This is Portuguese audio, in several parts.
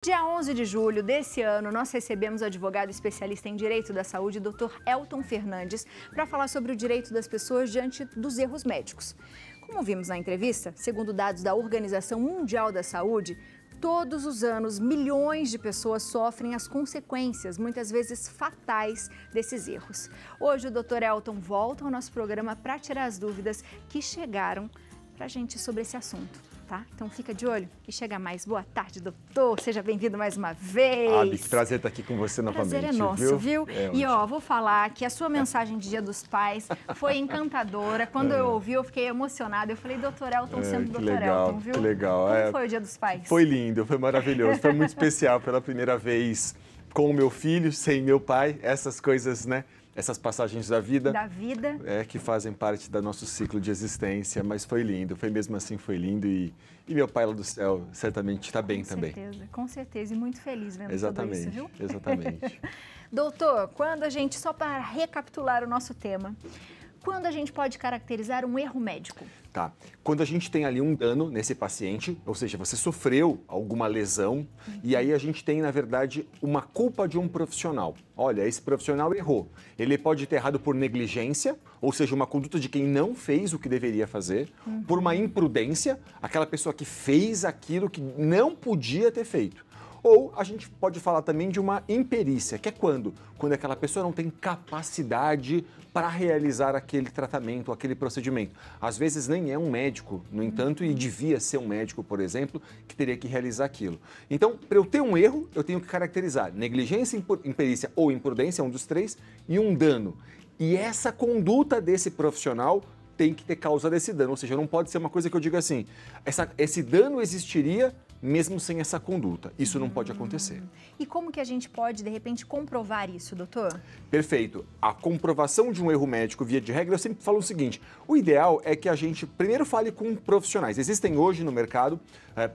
Dia 11 de julho desse ano, nós recebemos o advogado especialista em Direito da Saúde, Dr. Elton Fernandes, para falar sobre o direito das pessoas diante dos erros médicos. Como vimos na entrevista, segundo dados da Organização Mundial da Saúde, todos os anos, milhões de pessoas sofrem as consequências, muitas vezes fatais, desses erros. Hoje, o Dr. Elton volta ao nosso programa para tirar as dúvidas que chegaram para a gente sobre esse assunto. Tá? Então fica de olho e chega mais. Boa tarde, doutor. Seja bem-vindo mais uma vez. Abi, que prazer estar aqui com você novamente. Prazer é nosso, viu? E vou falar que a sua mensagem de Dia dos Pais foi encantadora. Quando eu ouvi, eu fiquei emocionada. Eu falei, doutor Elton sendo doutor Elton, viu? Que legal. Como foi o Dia dos Pais? Foi lindo, foi maravilhoso. Foi muito especial pela primeira vez com o meu filho, sem meu pai. Essas coisas, né? Essas passagens da vida. Que fazem parte do nosso ciclo de existência, mas foi lindo, foi mesmo assim, foi lindo e meu pai lá do céu certamente está bem também. Com certeza, e muito feliz vendo tudo isso, viu? Exatamente. Doutor, quando a gente, só para recapitular o nosso tema, quando a gente pode caracterizar um erro médico? Tá. Quando a gente tem ali um dano nesse paciente, ou seja, você sofreu alguma lesão, e aí a gente tem, na verdade, uma culpa de um profissional. Olha, esse profissional errou. Ele pode ter errado por negligência, ou seja, uma conduta de quem não fez o que deveria fazer, por uma imprudência, aquela pessoa que fez aquilo que não podia ter feito. Ou a gente pode falar também de uma imperícia, que é quando aquela pessoa não tem capacidade para realizar aquele tratamento, aquele procedimento. Às vezes nem é um médico, no entanto, e devia ser um médico, por exemplo, que teria que realizar aquilo. Então, para eu ter um erro, eu tenho que caracterizar negligência, imperícia ou imprudência, um dos três, e um dano. E essa conduta desse profissional tem que ter causa desse dano, ou seja, não pode ser uma coisa que eu diga assim, esse dano existiria mesmo sem essa conduta. Isso não pode acontecer. E como que a gente pode, de repente, comprovar isso, doutor? Perfeito. A comprovação de um erro médico, via de regra, eu sempre falo o seguinte, o ideal é que a gente primeiro fale com profissionais. Existem hoje no mercado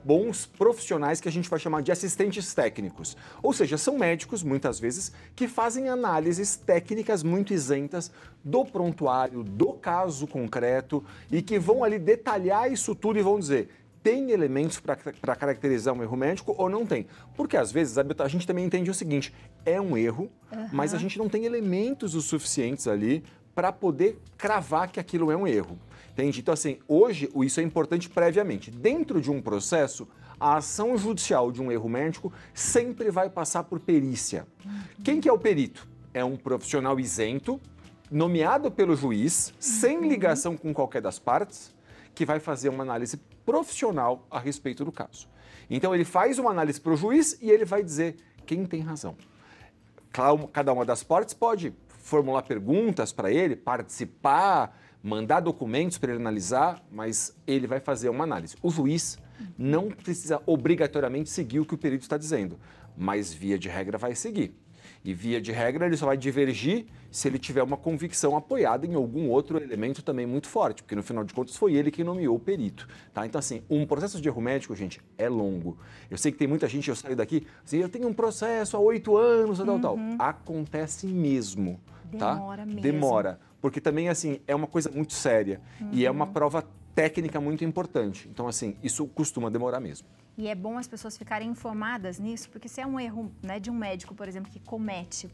bons profissionais que a gente vai chamar de assistentes técnicos. Ou seja, são médicos, muitas vezes, que fazem análises técnicas muito isentas do prontuário, do caso concreto e que vão ali detalhar isso tudo e vão dizer, tem elementos para caracterizar um erro médico ou não tem? Porque às vezes a gente também entende o seguinte, é um erro, mas a gente não tem elementos o suficientes ali para poder cravar que aquilo é um erro. Entende? Então assim, hoje isso é importante previamente. Dentro de um processo, a ação judicial de um erro médico sempre vai passar por perícia. Quem que é o perito? É um profissional isento, nomeado pelo juiz, sem ligação com qualquer das partes, que vai fazer uma análise profissional a respeito do caso. Então ele faz uma análise para o juiz e ele vai dizer quem tem razão. Cada uma das partes pode formular perguntas para ele, participar, mandar documentos para ele analisar, mas ele vai fazer uma análise. O juiz não precisa obrigatoriamente seguir o que o perito está dizendo, mas via de regra vai seguir. E via de regra ele só vai divergir se ele tiver uma convicção apoiada em algum outro elemento também muito forte, porque no final de contas foi ele quem nomeou o perito, tá? Então assim, um processo de erro médico, gente, é longo. Eu sei que tem muita gente, eu saio daqui, assim, eu tenho um processo há 8 anos, tal. Acontece mesmo, tá? Demora mesmo. Demora, porque também assim, é uma coisa muito séria e é uma prova técnica muito importante. Então assim, isso costuma demorar mesmo. E é bom as pessoas ficarem informadas nisso, porque se é um erro, né, de um médico, por exemplo, que comete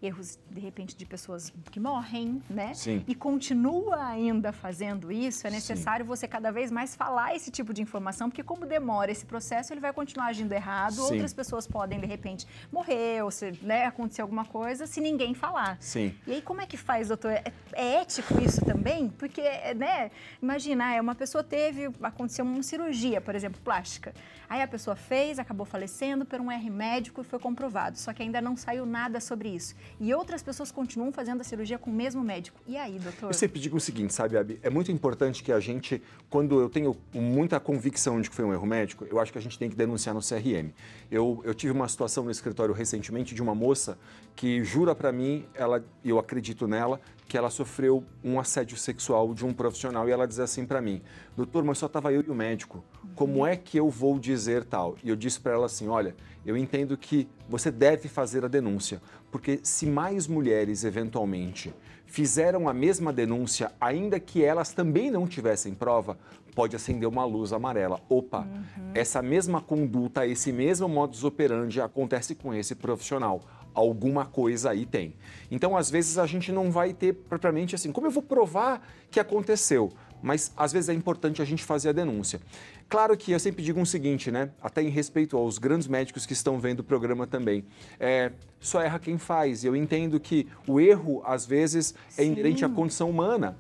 erros, de repente, de pessoas que morrem, né? Sim. E continua ainda fazendo isso, é necessário você cada vez mais falar esse tipo de informação, porque como demora esse processo, ele vai continuar agindo errado, Sim. outras pessoas podem, de repente, morrer, ou se, né, acontecer alguma coisa, se ninguém falar. Sim. E aí, como é que faz, doutor? É ético isso também? Porque, né, imagina, uma pessoa aconteceu uma cirurgia, por exemplo, plástica. Aí a pessoa fez, acabou falecendo por um erro médico e foi comprovado, só que ainda não saiu nada sobre isso. E outras pessoas continuam fazendo a cirurgia com o mesmo médico. E aí, doutor? Eu sempre digo o seguinte, sabe, Abi? É muito importante que a gente, quando eu tenho muita convicção de que foi um erro médico, eu acho que a gente tem que denunciar no CRM. Eu tive uma situação no escritório recentemente de uma moça que jura para mim, eu acredito nela, que ela sofreu um assédio sexual de um profissional e ela diz assim para mim, doutor, mas só estava eu e o médico, como é que eu vou dizer tal? E eu disse para ela assim, olha, eu entendo que você deve fazer a denúncia, porque se mais mulheres eventualmente fizeram a mesma denúncia, ainda que elas também não tivessem prova, pode acender uma luz amarela. Opa, essa mesma conduta, esse mesmo modus operandi acontece com esse profissional. Alguma coisa aí tem. Então, às vezes, a gente não vai ter propriamente assim, como eu vou provar que aconteceu? Mas, às vezes, é importante a gente fazer a denúncia. Claro que eu sempre digo o seguinte, né? Até em respeito aos grandes médicos que estão vendo o programa também. Só erra quem faz. Eu entendo que o erro, às vezes, é inerente à condição humana.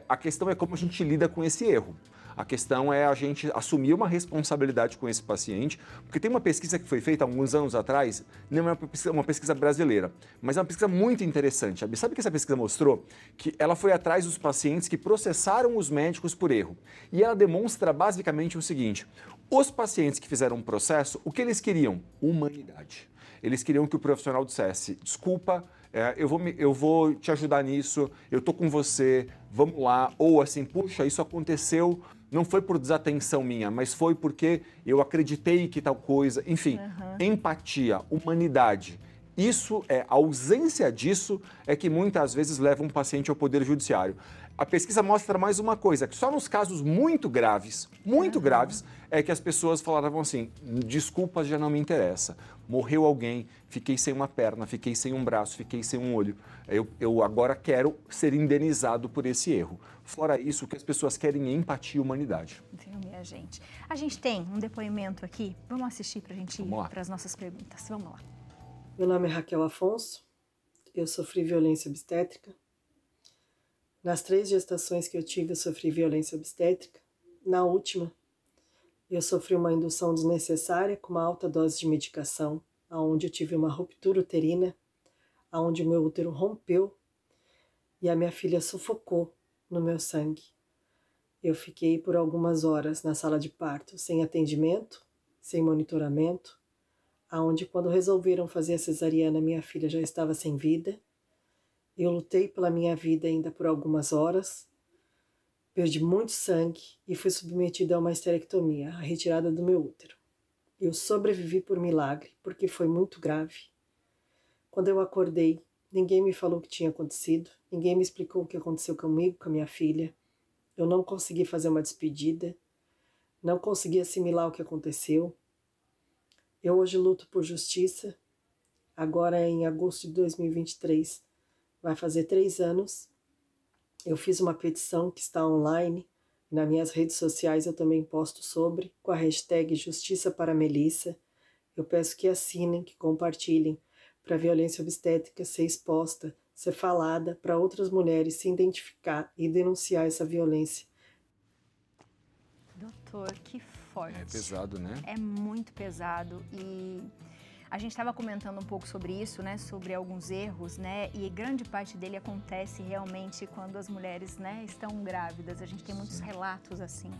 A questão é como a gente lida com esse erro. A questão é a gente assumir uma responsabilidade com esse paciente, porque tem uma pesquisa que foi feita há alguns anos atrás, não é uma pesquisa brasileira, mas é uma pesquisa muito interessante. Sabe o que essa pesquisa mostrou? Que ela foi atrás dos pacientes que processaram os médicos por erro. E ela demonstra basicamente o seguinte: os pacientes que fizeram um processo, o que eles queriam? Humanidade. Eles queriam que o profissional dissesse: desculpa, eu vou te ajudar nisso, eu tô com você, vamos lá. Ou assim, puxa, isso aconteceu, não foi por desatenção minha, mas foi porque eu acreditei que tal coisa. Enfim, empatia, humanidade. A ausência disso é que muitas vezes leva um paciente ao Poder Judiciário. A pesquisa mostra mais uma coisa, que só nos casos muito graves, é que as pessoas falavam assim: desculpa, já não me interessa. Morreu alguém, fiquei sem uma perna, fiquei sem um braço, fiquei sem um olho. Eu agora quero ser indenizado por esse erro. Fora isso, o que as pessoas querem é empatia e humanidade. Viu, minha gente? A gente tem um depoimento aqui. Vamos assistir para a gente ir para as nossas perguntas. Vamos lá. Meu nome é Raquel Afonso, eu sofri violência obstétrica. Nas 3 gestações que eu tive, eu sofri violência obstétrica. Na última, eu sofri uma indução desnecessária com uma alta dose de medicação, onde eu tive uma ruptura uterina, onde o meu útero rompeu e a minha filha sufocou no meu sangue. Eu fiquei por algumas horas na sala de parto, sem atendimento, sem monitoramento, onde quando resolveram fazer a cesariana, minha filha já estava sem vida. Eu lutei pela minha vida ainda por algumas horas, perdi muito sangue e fui submetida a uma esterectomia, a retirada do meu útero. Eu sobrevivi por milagre, porque foi muito grave. Quando eu acordei, ninguém me falou o que tinha acontecido, ninguém me explicou o que aconteceu comigo, com a minha filha. Eu não consegui fazer uma despedida, não consegui assimilar o que aconteceu. Eu hoje luto por justiça. Agora, em agosto de 2023, vai fazer 3 anos. Eu fiz uma petição que está online. Nas minhas redes sociais eu também posto sobre, com a hashtag Justiça para Melissa. Eu peço que assinem, que compartilhem, para a violência obstétrica ser exposta, ser falada, para outras mulheres se identificar e denunciar essa violência. Doutor, que forte. É pesado, né? É muito pesado e a gente estava comentando um pouco sobre isso, né? Sobre alguns erros, né? E grande parte dele acontece realmente quando as mulheres, né, estão grávidas. A gente tem muitos relatos assim.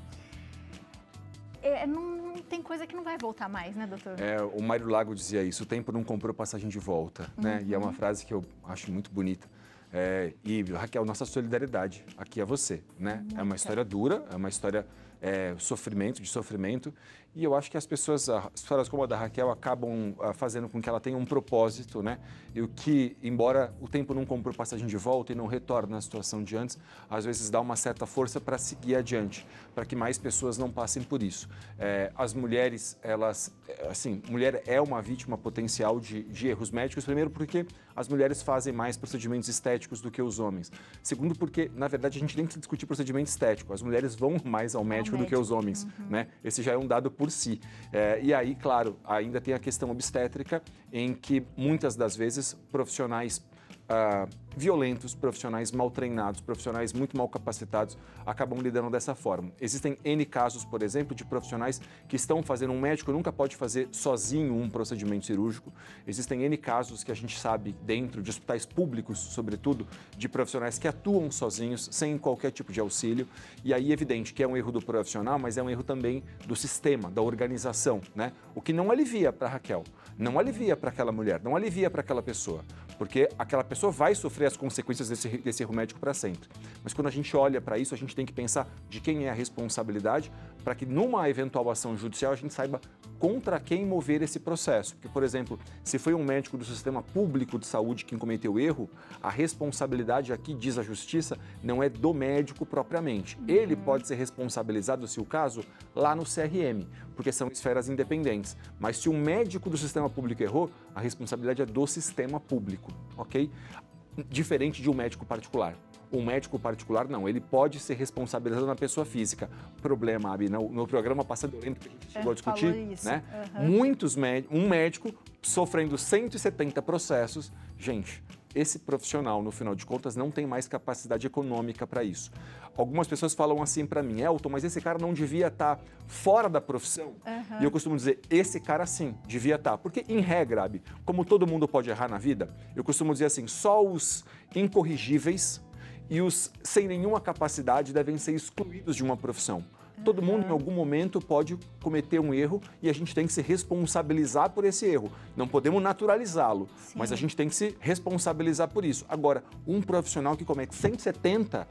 Não tem coisa que não vai voltar mais, né, doutor? O Mário Lago dizia isso: o tempo não comprou passagem de volta, né? E é uma frase que eu acho muito bonita. E, Raquel, nossa solidariedade aqui é você, né? É uma história dura, é uma história de sofrimento, e eu acho que as pessoas, histórias como a da Raquel, acabam fazendo com que ela tenha um propósito, né? E o que, embora o tempo não comprou passagem de volta e não retorna à situação de antes, às vezes dá uma certa força para seguir adiante, para que mais pessoas não passem por isso. As mulheres, mulher é uma vítima potencial de erros médicos, primeiro porque as mulheres fazem mais procedimentos estéticos do que os homens. Segundo porque, na verdade, a gente nem precisa discutir procedimento estético, as mulheres vão mais ao médico do que os homens, né? Esse já é um dado por si. E aí, claro, ainda tem a questão obstétrica, em que muitas das vezes profissionais violentos, profissionais mal treinados, profissionais muito mal capacitados acabam lidando dessa forma. Existem N casos, por exemplo, de profissionais que estão fazendo, um médico nunca pode fazer sozinho um procedimento cirúrgico. Existem N casos que a gente sabe dentro de hospitais públicos, sobretudo, de profissionais que atuam sozinhos, sem qualquer tipo de auxílio. E aí é evidente que é um erro do profissional, mas é um erro também do sistema, da organização, né? O que não alivia para a Raquel, não alivia para aquela mulher, não alivia para aquela pessoa, porque aquela pessoa vai sofrer as consequências desse erro médico para sempre. Mas quando a gente olha para isso, a gente tem que pensar de quem é a responsabilidade para que numa eventual ação judicial a gente saiba contra quem mover esse processo. Porque, por exemplo, se foi um médico do sistema público de saúde quem cometeu erro, a responsabilidade aqui, diz a justiça, não é do médico propriamente. Ele pode ser responsabilizado, se o caso, lá no CRM, porque são esferas independentes. Mas se um médico do sistema público errou, a responsabilidade é do sistema público, ok? Diferente de um médico particular. Um médico particular, não, ele pode ser responsabilizado na pessoa física. Problema, Abi, no programa passado, eu lembro que a gente chegou a discutir, né? Um médico sofrendo 170 processos. Gente, esse profissional, no final de contas, não tem mais capacidade econômica para isso. Algumas pessoas falam assim para mim, Elton, mas esse cara não devia estar fora da profissão? E eu costumo dizer, esse cara sim, devia estar. Porque, em regra, Abi, como todo mundo pode errar na vida, eu costumo dizer assim, só os incorrigíveis e os sem nenhuma capacidade devem ser excluídos de uma profissão. Todo mundo, em algum momento, pode cometer um erro e a gente tem que se responsabilizar por esse erro. Não podemos naturalizá-lo, mas a gente tem que se responsabilizar por isso. Agora, um profissional que comete 170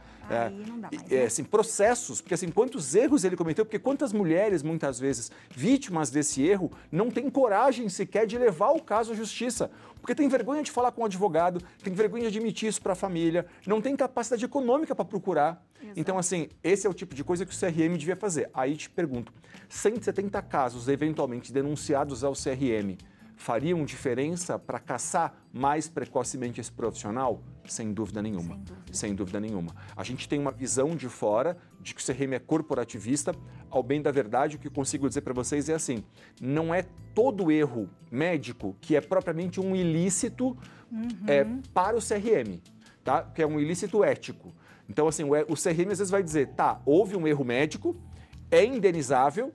não dá mais, né? assim, processos, porque assim, quantos erros ele cometeu, porque quantas mulheres, muitas vezes, vítimas desse erro, não têm coragem sequer de levar o caso à justiça. Porque tem vergonha de falar com o advogado, tem vergonha de admitir isso para a família, não tem capacidade econômica para procurar. Exato. Então, assim, esse é o tipo de coisa que o CRM devia fazer. Aí te pergunto, 170 casos eventualmente denunciados ao CRM fariam diferença para caçar mais precocemente esse profissional? Sem dúvida nenhuma. Sem dúvida nenhuma. A gente tem uma visão de fora de que o CRM é corporativista. Ao bem da verdade, o que eu consigo dizer para vocês é assim, não é todo erro médico que é propriamente um ilícito para o CRM, tá? Que é um ilícito ético. Então, assim, o CRM às vezes vai dizer, tá, houve um erro médico, é indenizável,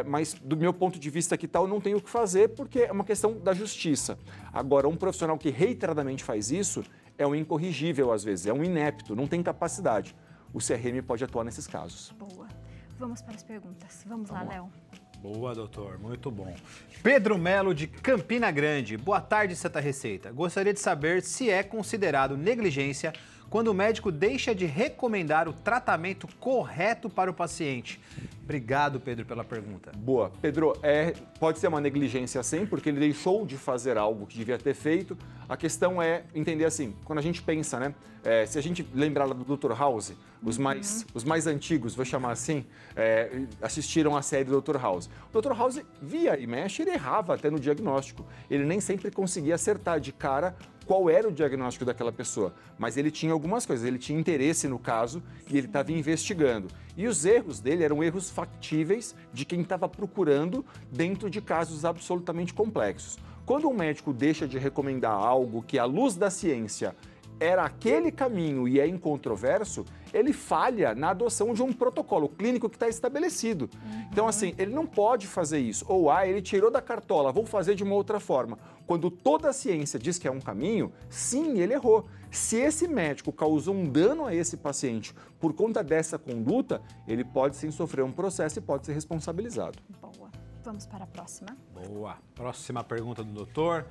mas do meu ponto de vista aqui tal, não tenho o que fazer porque é uma questão da justiça. Agora, um profissional que reiteradamente faz isso é um incorrigível às vezes, é um inepto, não tem capacidade. O CRM pode atuar nesses casos. Boa. Vamos para as perguntas. Vamos lá, Léo. Boa, doutor. Muito bom. Pedro Melo, de Campina Grande. Boa tarde, Santa Receita. Gostaria de saber se é considerado negligência quando o médico deixa de recomendar o tratamento correto para o paciente. Obrigado, Pedro, pela pergunta. Boa. Pedro, pode ser uma negligência sim, porque ele deixou de fazer algo que devia ter feito. A questão é entender assim, quando a gente pensa, né? Se a gente lembrar lá do Dr. House, os mais antigos, vou chamar assim, assistiram a série do Dr. House. O Dr. House via e mexe, ele errava até no diagnóstico. Ele nem sempre conseguia acertar de cara qual era o diagnóstico daquela pessoa, mas ele tinha algumas coisas, ele tinha interesse no caso e ele estava investigando. E os erros dele eram erros factíveis de quem estava procurando dentro de casos absolutamente complexos. Quando um médico deixa de recomendar algo que, à luz da ciência, era aquele caminho e é incontroverso, ele falha na adoção de um protocolo clínico que está estabelecido. Então, assim, ele não pode fazer isso. Ou, ele tirou da cartola, vou fazer de uma outra forma. Quando toda a ciência diz que é um caminho, sim, ele errou. Se esse médico causou um dano a esse paciente por conta dessa conduta, ele pode sim sofrer um processo e pode ser responsabilizado. Boa. Vamos para a próxima. Boa. Próxima pergunta do doutor.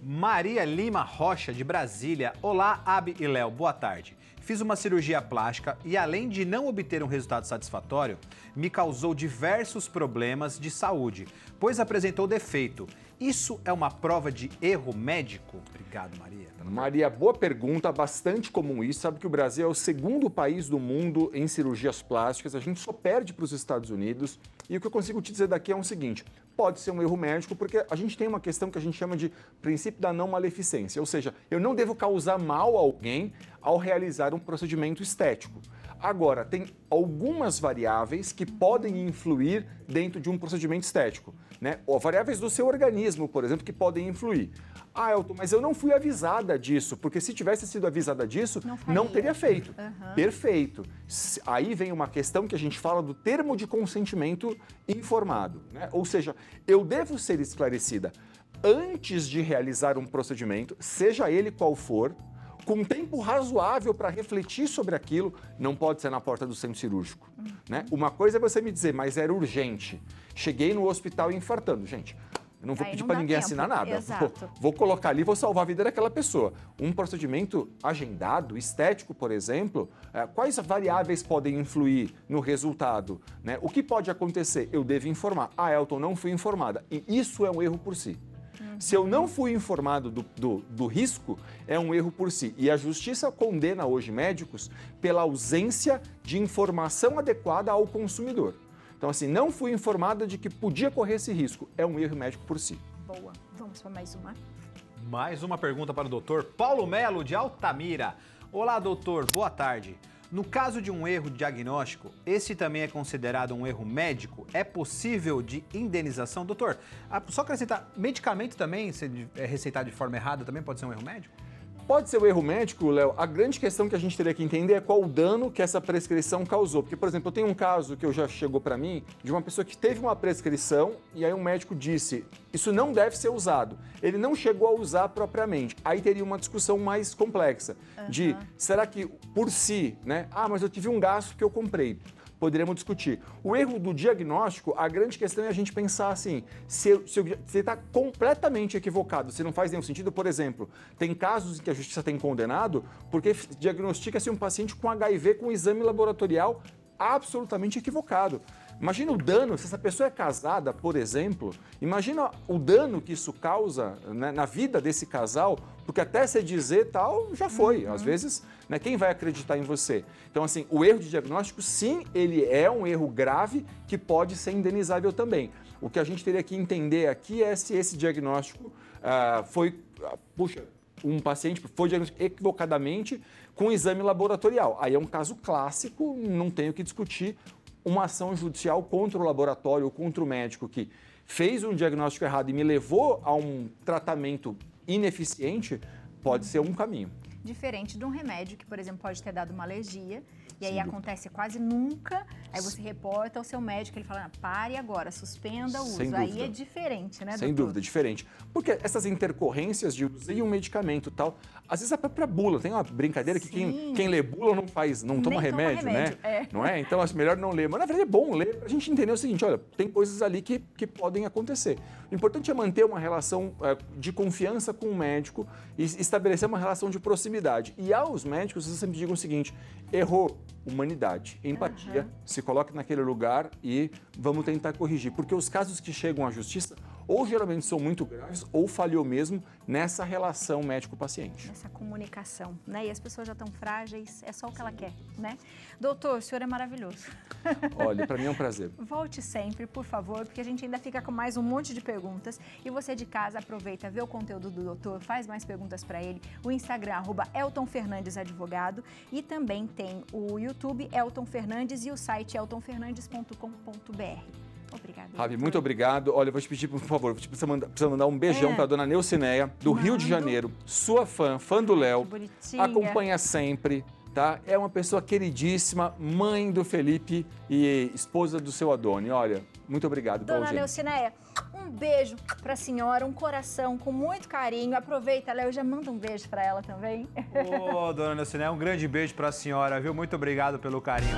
Maria Lima Rocha, de Brasília. Olá, Abi e Léo, boa tarde. Fiz uma cirurgia plástica e, além de não obter um resultado satisfatório, me causou diversos problemas de saúde, pois apresentou defeito. Isso é uma prova de erro médico? Obrigado, Maria. Maria, boa pergunta, bastante comum isso. Sabe que o Brasil é o segundo país do mundo em cirurgias plásticas, a gente só perde para os Estados Unidos. E o que eu consigo te dizer daqui é o seguinte, pode ser um erro médico, porque a gente tem uma questão que a gente chama de princípio da não maleficência, ou seja, eu não devo causar mal a alguém ao realizar um procedimento estético. Agora, tem algumas variáveis que podem influir dentro de um procedimento estético, né? Ou variáveis do seu organismo, por exemplo, que podem influir. Elton, mas eu não fui avisada disso, porque se tivesse sido avisada disso, não teria feito. Perfeito. Aí vem uma questão que a gente fala do termo de consentimento informado, né? Ou seja, eu devo ser esclarecida antes de realizar um procedimento, seja ele qual for, com tempo razoável para refletir sobre aquilo, não pode ser na porta do centro cirúrgico, né? Uma coisa é você me dizer, mas era urgente. Cheguei no hospital infartando. Gente, Eu não vou Aí pedir não para dá ninguém tempo. assinar nada. Exato. Vou colocar ali e vou salvar a vida daquela pessoa. Um procedimento agendado, estético, por exemplo, quais variáveis podem influir no resultado? Né? O que pode acontecer? Eu devo informar. Ah, Elton, não fui informada. E isso é um erro por si. Se eu não fui informado do risco, é um erro por si. E a justiça condena hoje médicos pela ausência de informação adequada ao consumidor. Então, assim, não fui informada de que podia correr esse risco. É um erro médico por si. Boa. Vamos para mais uma. Mais uma pergunta para o doutor Paulo Melo, de Altamira. Olá, doutor. Boa tarde. No caso de um erro diagnóstico, esse também é considerado um erro médico? É possível de indenização? Doutor, só acrescentar, medicamento também, se é receitado de forma errada, também pode ser um erro médico? Pode ser um erro médico, Léo. A grande questão que a gente teria que entender é qual o dano que essa prescrição causou. Porque, por exemplo, eu tenho um caso que já chegou para mim de uma pessoa que teve uma prescrição e aí um médico disse, isso não deve ser usado. Ele não chegou a usar propriamente. Aí teria uma discussão mais complexa de, será que por si, né? Ah, mas eu tive um gasto que eu comprei. Poderíamos discutir. O erro do diagnóstico, a grande questão é a gente pensar assim, se está completamente equivocado, se não faz nenhum sentido, por exemplo, tem casos em que a justiça tem condenado porque diagnostica-se um paciente com HIV com um exame laboratorial absolutamente equivocado. Imagina o dano, se essa pessoa é casada, por exemplo, imagina o dano que isso causa, né, na vida desse casal, porque até você dizer tal, já foi. Às vezes, né, quem vai acreditar em você? Então, assim, o erro de diagnóstico, sim, ele é um erro grave que pode ser indenizável também. O que a gente teria que entender aqui é se esse diagnóstico um paciente foi diagnosticado equivocadamente com um exame laboratorial. Aí é um caso clássico, não tenho que discutir uma ação judicial contra o laboratório ou contra o médico que fez um diagnóstico errado e me levou a um tratamento ineficiente, pode ser um caminho. Diferente de um remédio que, por exemplo, pode ter dado uma alergia e aí acontece quase nunca, aí você reporta ao seu médico, ele fala, pare agora, suspenda o uso. Aí é diferente, né, doutor? Sem dúvida, diferente. Porque essas intercorrências de usei um medicamento e tal, às vezes a própria bula, tem uma brincadeira que quem lê bula não toma remédio, né? Não é? Então, acho melhor não ler. Mas, na verdade, é bom ler pra gente entender o seguinte, olha, tem coisas ali que podem acontecer. O importante é manter uma relação de confiança com o médico e estabelecer uma relação de proximidade. E aos médicos, vocês sempre digam o seguinte, errou, humanidade, empatia, se coloque naquele lugar e vamos tentar corrigir. Porque os casos que chegam à justiça ou geralmente são muito graves ou falhou mesmo nessa relação médico-paciente. Nessa comunicação, né? E as pessoas já estão frágeis, é só o que ela quer, né? Doutor, o senhor é maravilhoso. Olha, para mim é um prazer. Volte sempre, por favor, porque a gente ainda fica com mais um monte de perguntas. E você de casa, aproveita, vê o conteúdo do doutor, faz mais perguntas para ele. O Instagram, @EltonFernandesAdvogado. E também tem o YouTube, Elton Fernandes, e o site eltonfernandes.com.br. Obrigada. Rabi, muito obrigado. Olha, eu vou te pedir, por favor, precisa mandar um beijão para a dona Neucineia, do Rio de Janeiro, sua fã do Léo. Acompanha sempre, tá? É uma pessoa queridíssima, mãe do Felipe e esposa do seu Adoni. Olha, muito obrigado pela audiência. Dona Neucineia, um beijo para a senhora, um coração com muito carinho. Aproveita, Léo, já manda um beijo para ela também. Ô, dona Neucineia, um grande beijo para a senhora, viu? Muito obrigado pelo carinho.